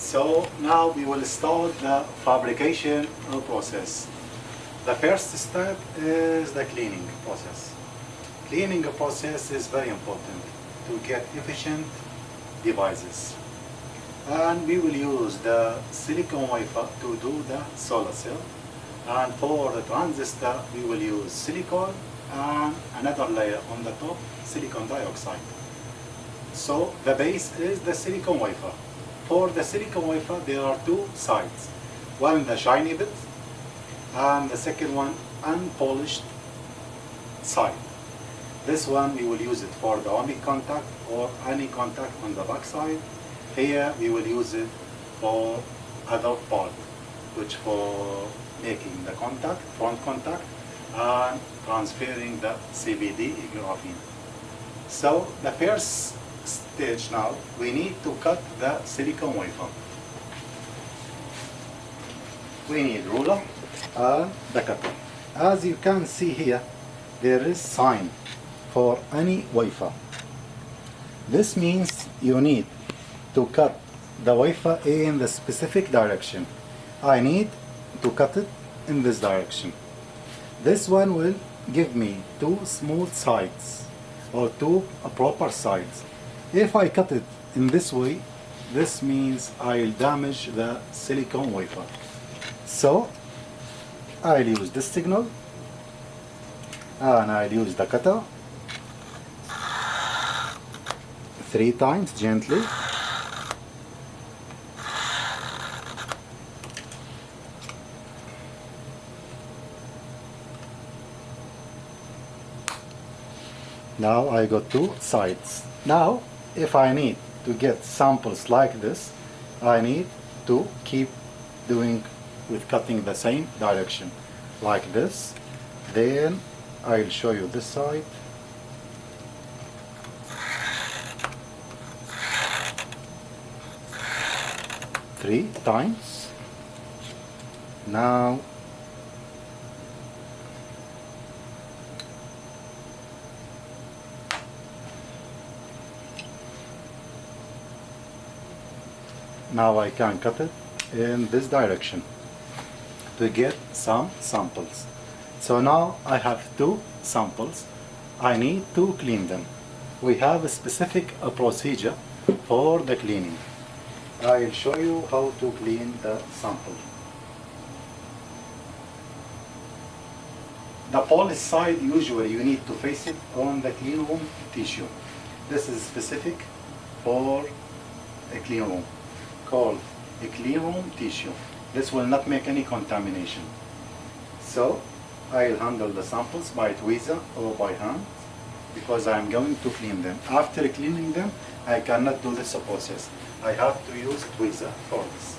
So now we will start the fabrication process. The first step is the cleaning process. Cleaning process is very important to get efficient devices. And we will use the silicon wafer to do the solar cell. And for the transistor, we will use silicon and another layer on the top, silicon dioxide. So the base is the silicon wafer. For the silicon wafer, there are two sides. One the shiny bit, and the second one unpolished side. This one we will use it for the ohmic contact or any contact on the back side. Here we will use it for other part, which for making the contact, front contact, and transferring the CVD graphene. So the first stage now, we need to cut the silicon wafer. We need ruler and the cutter. As you can see here, there is sign for any wafer. This means you need to cut the wafer in the specific direction. I need to cut it in this direction. This one will give me two smooth sides or two proper sides. If I cut it in this way, this means I'll damage the silicon wafer. So I'll use this signal and I'll use the cutter 3 times gently. Now I got 2 sides. Now if I need to get samples like this, I need to keep doing with cutting the same direction like this. Then I'll show you this side. Three times. Now I can cut it in this direction to get some samples. So now I have 2 samples. I need to clean them. We have a specific procedure for the cleaning. I'll show you how to clean the sample. The polished side, usually you need to face it on the clean room tissue. This is specific for a clean room, called a clean room tissue. This will not make any contamination. So I'll handle the samples by tweezer or by hand because I'm going to clean them. After cleaning them, I cannot do this process. I have to use tweezer for this.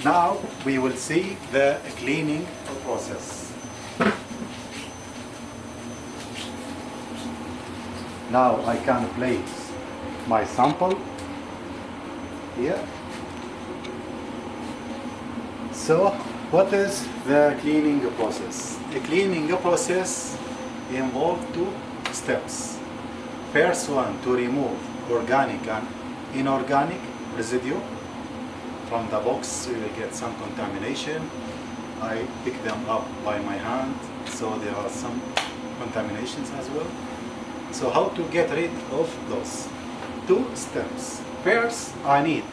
Now we will see the cleaning process. Now I can place my sample here. So what is the cleaning process? The cleaning process involves 2 steps. First one, to remove organic and inorganic residue from the box. You will get some contamination. I pick them up by my hand, so there are some contaminations as well. So how to get rid of those? 2 steps. First, I need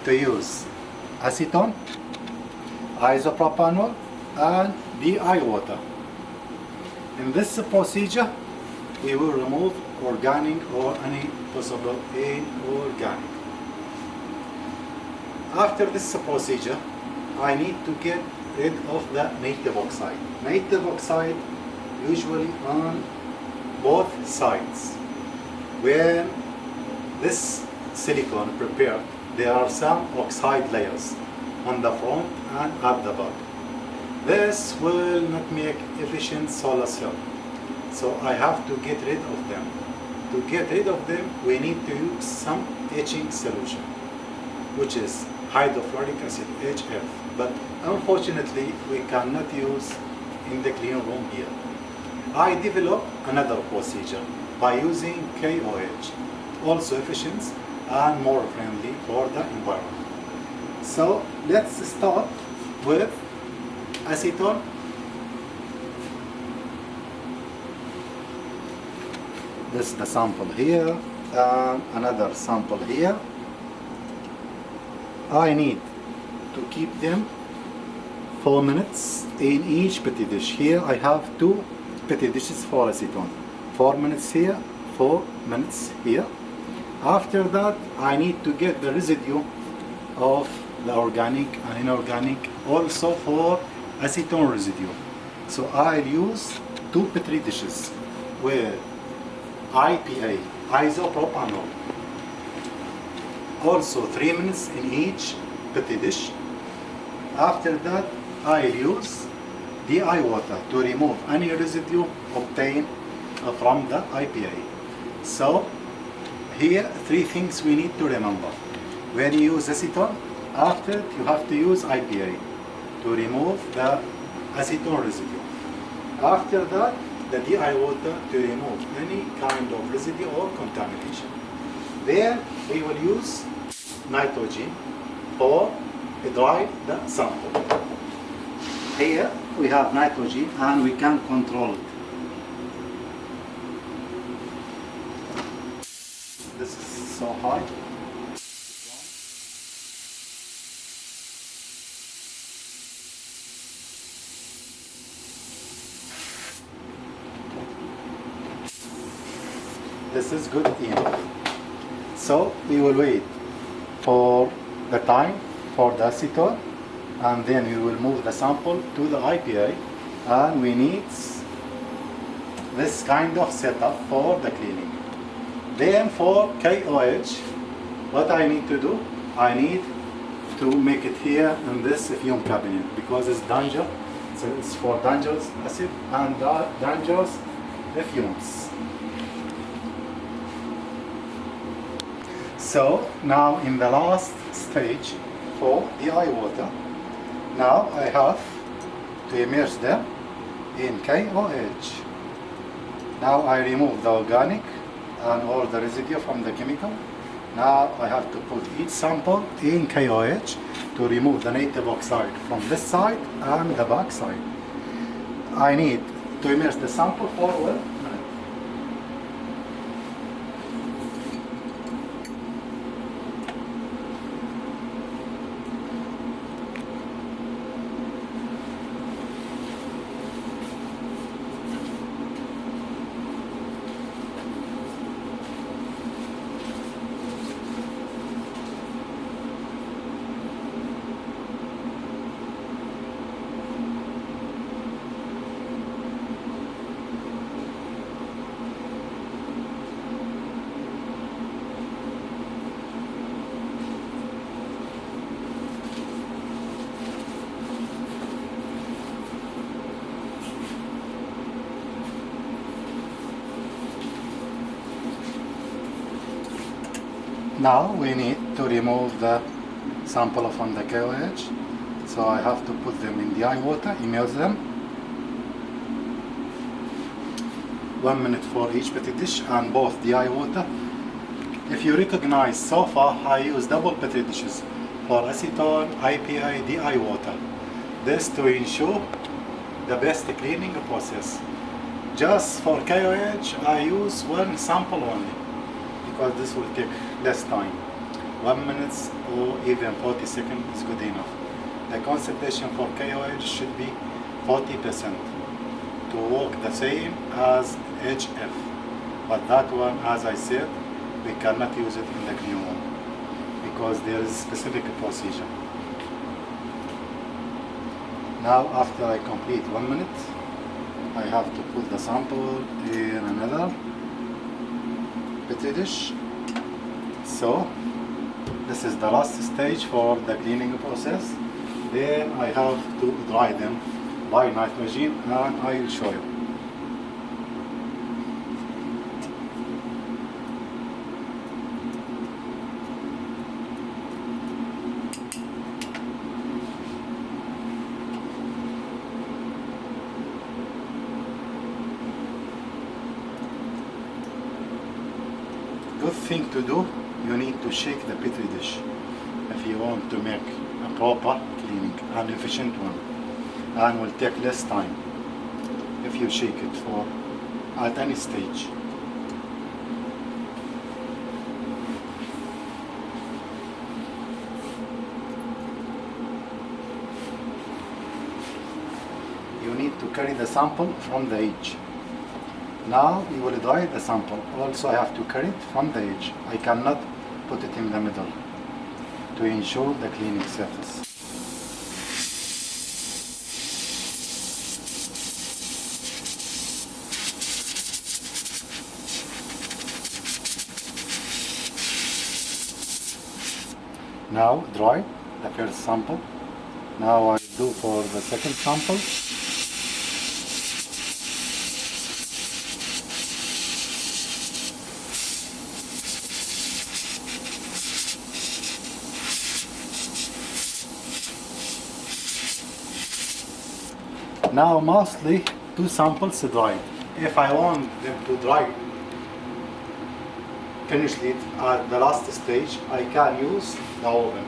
to use acetone, isopropanol, and DI water. In this procedure, we will remove organic or any possible inorganic. After this procedure, I need to get rid of the native oxide. Native oxide usually on both sides. When this silicone prepared, there are some oxide layers on the front and at the back. This will not make efficient solar cell, so I have to get rid of them. To get rid of them, we need to use some etching solution, which is hydrofluoric acid, HF, but unfortunately we cannot use in the clean room here. I developed another procedure by using KOH, also efficient and more friendly for the environment. So let's start with acetone. This is the sample here, and another sample here. I need to keep them 4 minutes in each petri dish. Here I have 2 petri dishes for acetone. 4 minutes here, 4 minutes here. After that, I need to get the residue of the organic and inorganic also for acetone residue. So I'll use 2 petri dishes with IPA, isopropanol. Also 3 minutes in each petri dish. After that, I'll use DI water to remove any residue obtained from the IPA. So here 3 things we need to remember. When you use acetone, after it you have to use IPA to remove the acetone residue. After that, the DI water to remove any kind of residue or contamination. Then we will use nitrogen for dry the sample. Here we have nitrogen and we can control it. This is so high. This is good enough. So we will wait for the time for the acetone, and then we will move the sample to the IPA, and we need this kind of setup for the cleaning. Then for KOH, what I need to do, I need to make it here in this fume cabinet because it's danger. So it's for dangerous acid and dangerous fumes. So now in the last stage for DI water, now I have to immerse them in KOH. Now I remove the organic and all the residue from the chemical. Now I have to put each sample in KOH to remove the native oxide from this side and the back side. I need to immerse the sample for 1 minute. Now we need to remove the sample from the KOH. So I have to put them in DI water, immerse them. 1 minute for each petri dish and both DI water. If you recognize, so far I use double petri dishes for acetone, IPA, DI water. This to ensure the best cleaning process. Just for KOH I use 1 sample only, because this will take less time. 1 minute or even 40 seconds is good enough. The concentration for KOH should be 40% to work the same as HF. But that one, as I said, we cannot use it in the clean room because there is a specific procedure. Now after I complete 1 minute, I have to put the sample in another petri dish. So this is the last stage for the cleaning process. Then I have to dry them by nitrogen, and I will show you. Good thing to do, you need to shake the petri dish if you want to make a proper cleaning, an efficient one, and will take less time if you shake it for at any stage. You need to carry the sample from the edge. Now you will dry the sample. Also I have to carry it from the edge. I cannot put it in the middle to ensure the cleaning surface. Now dry the first sample. Now I do for the second sample. Now mostly 2 samples dried. If I want them to dry finishly at the last stage, I can use the oven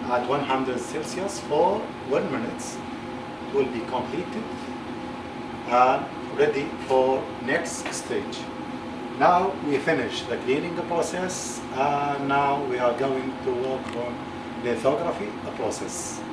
at 100 Celsius for 1 minute. It will be completed and ready for next stage. Now we finish the cleaning process, and now we are going to work on lithography process.